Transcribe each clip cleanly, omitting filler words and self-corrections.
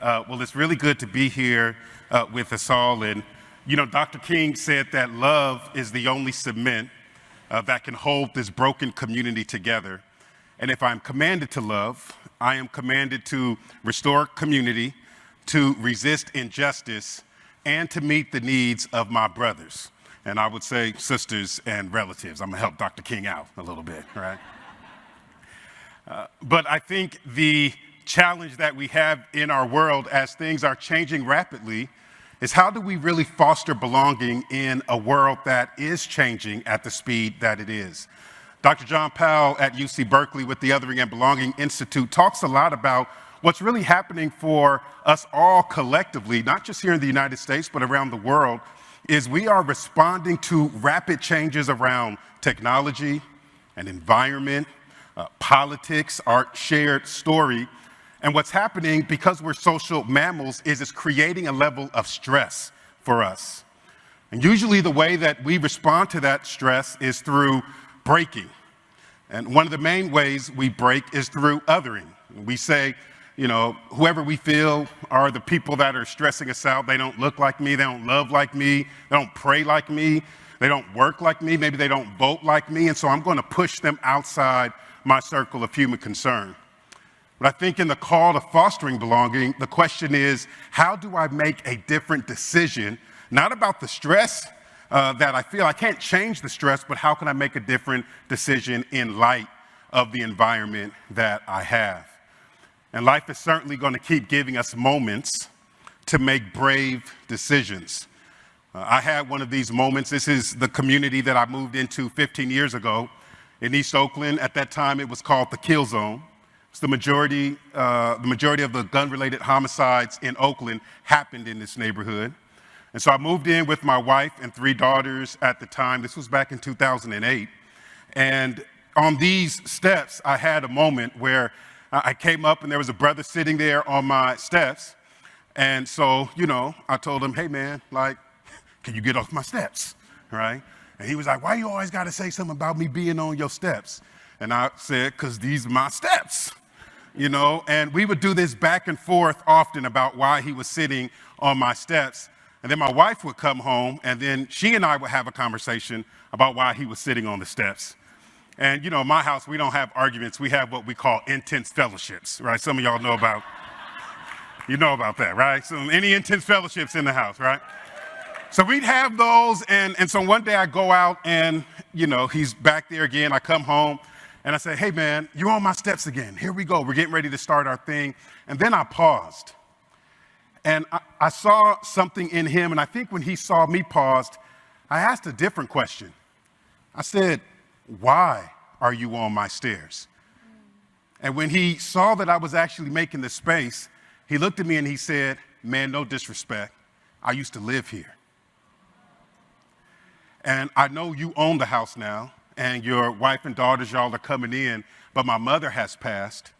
Well, it's really good to be here with us all. And, Dr. King said that love is the only cement that can hold this broken community together. And if I'm commanded to love, I am commanded to restore community, to resist injustice, and to meet the needs of my brothers. And I would say sisters and relatives. I'm gonna help Dr. King out a little bit, right? But I think the challenge that we have in our world as things are changing rapidly is how do we really foster belonging in a world that is changing at the speed that it is? Dr. John Powell at UC Berkeley with the Othering and Belonging Institute talks a lot about what's really happening for us all collectively, not just here in the United States, but around the world, is we are responding to rapid changes around technology and environment, politics, our shared story. And what's happening, because we're social mammals, is it's creating a level of stress for us. And usually the way that we respond to that stress is through breaking. And one of the main ways we break is through othering. We say, whoever we feel are the people that are stressing us out. They don't look like me, they don't love like me, they don't pray like me, they don't work like me, maybe they don't vote like me, and so I'm going to push them outside my circle of human concern. But I think in the call to fostering belonging, the question is, how do I make a different decision, not about the stress that I feel, I can't change the stress, but how can I make a different decision in light of the environment that I have? And life is certainly going to keep giving us moments to make brave decisions. I had one of these moments. This is the community that I moved into 15 years ago in East Oakland. At that time, it was called the Kill Zone. It's the majority of the gun-related homicides in Oakland happened in this neighborhood. And so I moved in with my wife and 3 daughters at the time. This was back in 2008. And on these steps, I had a moment where I came up and there was a brother sitting there on my steps. And so, I told him, hey man, can you get off my steps, right? And he was like, why you always gotta say something about me being on your steps? And I said, because these are my steps, and we would do this back and forth often about why he was sitting on my steps. And then my wife would come home and then she and I would have a conversation about why he was sitting on the steps. And in my house, we don't have arguments. We have what we call intense fellowships, right? Some of y'all know about, about that, right? So any intense fellowships in the house, right? So we'd have those, and so one day I go out and, he's back there again. I come home and I say, hey man, you're on my steps again. Here we go. We're getting ready to start our thing. And then I paused and I saw something in him. And I think when he saw me paused, I asked a different question. I said, why are you on my stairs? And when he saw that I was actually making the space, he looked at me and he said, man, no disrespect. I used to live here. And I know you own the house now, and your wife and daughters, y'all are coming in, but my mother has passed.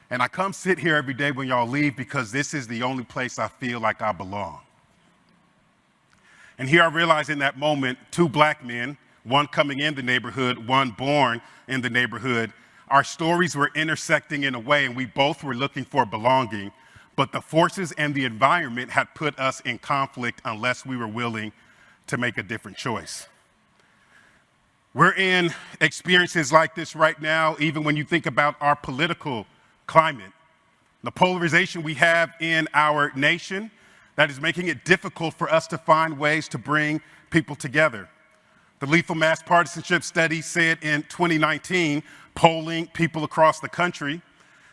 And I come sit here every day when y'all leave because this is the only place I feel like I belong. And here I realized in that moment, 2 black men, one coming in the neighborhood, one born in the neighborhood, our stories were intersecting in a way, and we both were looking for belonging, but the forces and the environment had put us in conflict unless we were willing to make a different choice. We're in experiences like this right now, even when you think about our political climate. The polarization we have in our nation that is making it difficult for us to find ways to bring people together. The Lethal Mass Partisanship Study said in 2019, polling people across the country,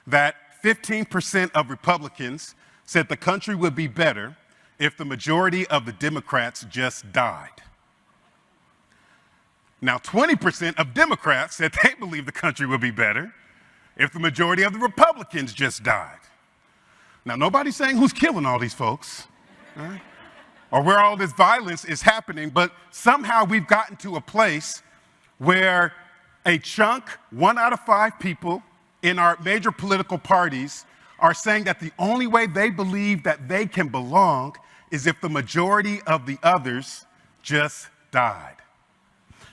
that 15% of Republicans said the country would be better if the majority of the Democrats just died. Now, 20% of Democrats said they believe the country would be better if the majority of the Republicans just died. Now, nobody's saying who's killing all these folks, right? Or where all this violence is happening, but somehow we've gotten to a place where a chunk, 1 out of 5 people in our major political parties are saying that the only way they believe that they can belong is if the majority of the others just died.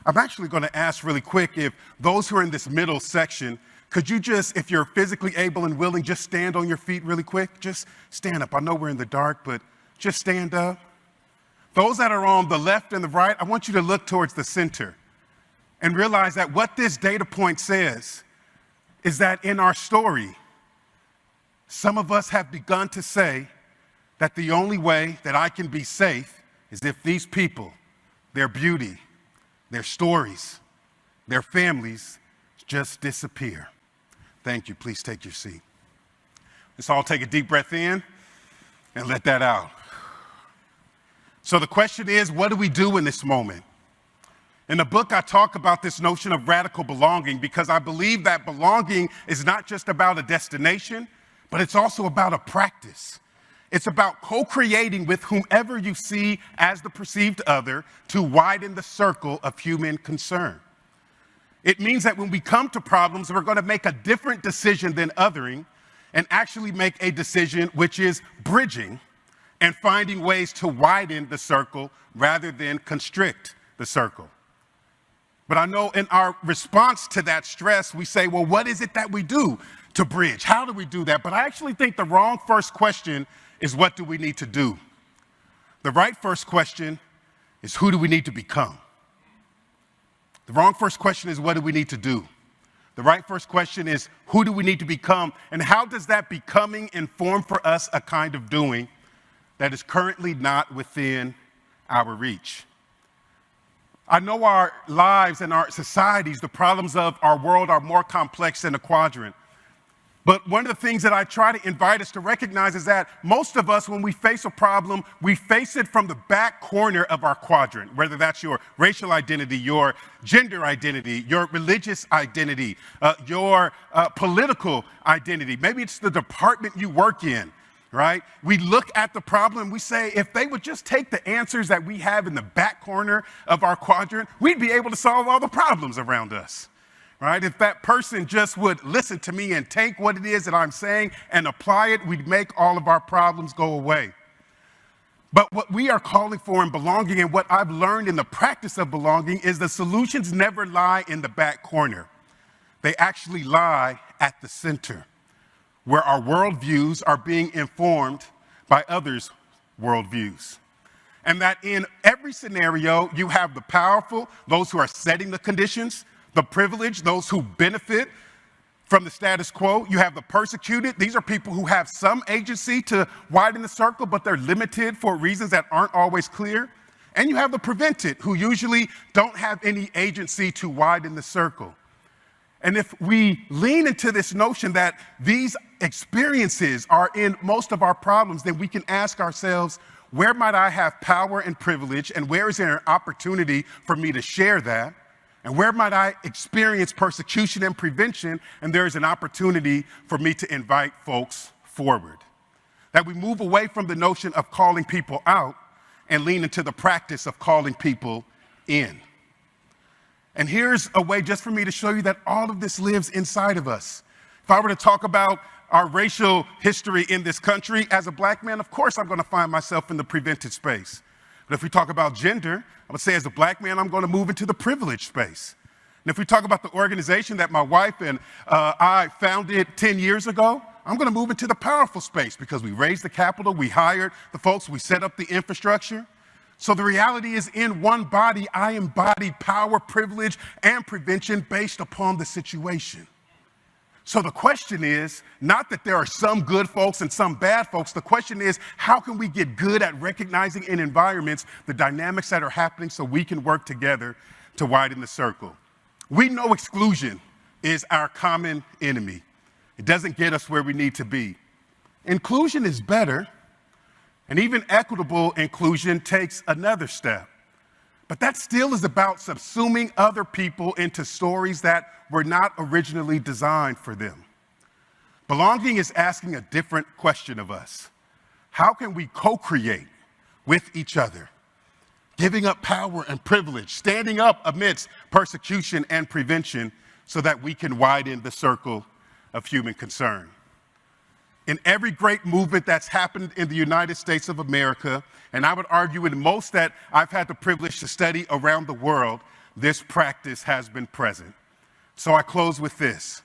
I'm actually going to ask really quick if those who are in this middle section Could you just, if you're physically able and willing, just stand on your feet really quick? Just stand up. I know we're in the dark, but just stand up. Those that are on the left and the right, I want you to look towards the center and realize that what this data point says is that in our story, some of us have begun to say that the only way that I can be safe is if these people, their beauty, their stories, their families just disappear. Thank you. Please take your seat. Let's all take a deep breath in and let that out. So the question is, what do we do in this moment? In the book, I talk about this notion of radical belonging because I believe that belonging is not just about a destination, but it's also about a practice. It's about co-creating with whomever you see as the perceived other to widen the circle of human concern. It means that when we come to problems, we're going to make a different decision than othering and actually make a decision which is bridging and finding ways to widen the circle rather than constrict the circle. But I know in our response to that stress, we say, well, what is it that we do to bridge? How do we do that? But I actually think the wrong first question is, what do we need to do? The right first question is, who do we need to become? The wrong first question is, what do we need to do? The right first question is, who do we need to become? And how does that becoming inform for us a kind of doing that is currently not within our reach? I know our lives and our societies, the problems of our world are more complex than a quadrant. But one of the things that I try to invite us to recognize is that most of us, when we face a problem, we face it from the back corner of our quadrant, whether that's your racial identity, your gender identity, your religious identity, your political identity. Maybe it's the department you work in, right? We look at the problem, we say, if they would just take the answers that we have in the back corner of our quadrant, we'd be able to solve all the problems around us. Right? If that person just would listen to me and take what it is that I'm saying and apply it, we'd make all of our problems go away. But what we are calling for in belonging, and what I've learned in the practice of belonging, is the solutions never lie in the back corner. They actually lie at the center, where our worldviews are being informed by others' worldviews. And that in every scenario, you have the powerful, those who are setting the conditions, the privileged, those who benefit from the status quo. You have the persecuted. These are people who have some agency to widen the circle, but they're limited for reasons that aren't always clear. And you have the prevented, who usually don't have any agency to widen the circle. And if we lean into this notion that these experiences are in most of our problems, then we can ask ourselves, where might I have power and privilege, and where is there an opportunity for me to share that? And where might I experience persecution and prevention, and there is an opportunity for me to invite folks forward? That we move away from the notion of calling people out and lean into the practice of calling people in. And here's a way just for me to show you that all of this lives inside of us. If I were to talk about our racial history in this country, as a black man, of course I'm going to find myself in the prevented space. But if we talk about gender, I would say as a black man, I'm going to move into the privileged space. And if we talk about the organization that my wife and I founded 10 years ago, I'm going to move into the powerful space because we raised the capital, we hired the folks, we set up the infrastructure. So the reality is, in one body, I embody power, privilege, and prevention based upon the situation. So the question is not that there are some good folks and some bad folks. The question is, how can we get good at recognizing in environments the dynamics that are happening so we can work together to widen the circle? We know exclusion is our common enemy. It doesn't get us where we need to be. Inclusion is better, and even equitable inclusion takes another step. But that still is about subsuming other people into stories that were not originally designed for them. Belonging is asking a different question of us. How can we co-create with each other, giving up power and privilege, standing up amidst persecution and prevention so that we can widen the circle of human concern? In every great movement that's happened in the United States of America, and I would argue in most that I've had the privilege to study around the world, this practice has been present. So I close with this.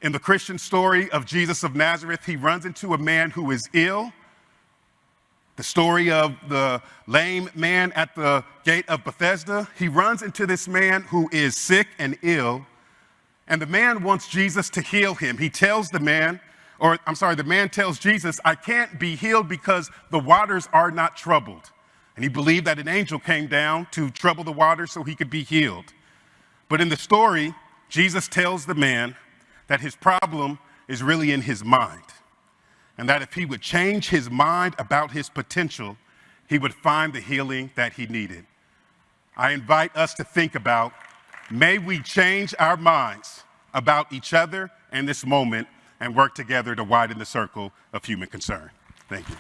In the Christian story of Jesus of Nazareth, he runs into a man who is ill. The story of the lame man at the gate of Bethesda, he runs into this man who is sick and ill, and the man wants Jesus to heal him. He tells the man tells Jesus, I can't be healed because the waters are not troubled. And he believed that an angel came down to trouble the waters so he could be healed. But in the story, Jesus tells the man that his problem is really in his mind, and that if he would change his mind about his potential, he would find the healing that he needed. I invite us to think about, may we change our minds about each other and this moment and work together to widen the circle of human concern. Thank you.